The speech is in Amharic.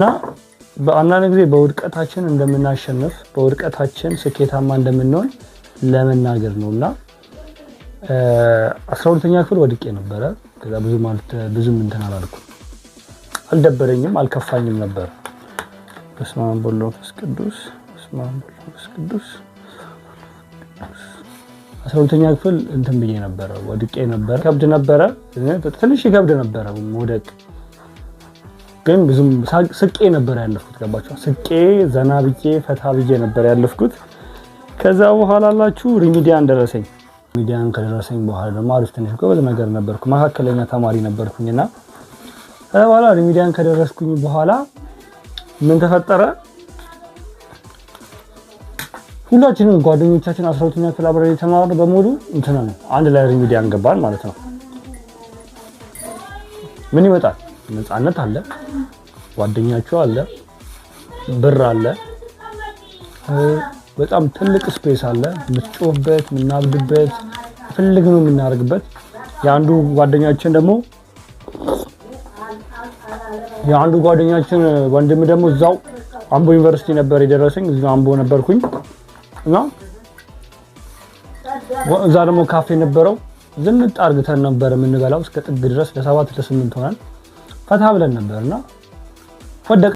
እና በአንዳንድ ጊዜ በውድቀታችን እንደምናሸንፍ በውድቀታችን ስኬታማ እንደምንሆን ለመናገር ነውና 12ኛ ክፍል ወድቄ ነበር። ከዛ ብዙም እንትን አላልኩም፣ አልደበረኝም፣ አልከፋኝም ነበር። በስመ አብ ወወልድ ወመንፈስ ቅዱስ በስመ አብ ወወልድ ወመንፈስ ቅዱስ 12ኛ ክፍል እንትን ብዬ ነበር፣ ወድቄ ነበር። ከብድ ነበር፣ ትንሽ ይከብድ ነበር መውደቅ። ግን ብዙም ስቄ ነበር ያለፍኩት። ገባችሁ? ስቄ ዘና ብዬ ፈታ ብዬ ነበር ያለፍኩት። ከዛ በኋላ አላችሁ ሪሚዲያን ደረሰኝ። ሪሚዲያን ከደረሰኝ በኋላ ደግሞ አሪፍ ትንሽ ጎበዝ ነገር ነበርኩ፣ መካከለኛ ተማሪ ነበርኩኝና ከዛ በኋላ ሪሚዲያን ከደረስኩኝ በኋላ ምን ተፈጠረ? ሁላችንም ጓደኞቻችን 12ኛ ክፍል አብረን የተማርነው በሙሉ እንትን ነው አንድ ላይ ሪሚዲያን ገባን ማለት ነው። ምን ይመጣል? ነፃነት አለ፣ ጓደኛችሁ አለ፣ ብር አለ፣ በጣም ትልቅ ስፔስ አለ፣ የምትጮህበት፣ የምናብድበት፣ ፈልግነው የምናደርግበት። የአንዱ ጓደኛችን ወንድም ደግሞ እዛው አምቦ ዩኒቨርሲቲ ነበር የደረሰኝ። እዛው አምቦ ነበርኩኝ እና እዛ ደግሞ ካፌ ነበረው። ዝንጥ አርግተን ነበር የምንበላው እስከ ጥግ ድረስ ለ7 ለ8 ሆነን ፈታ ብለን ነበርና ወደቀ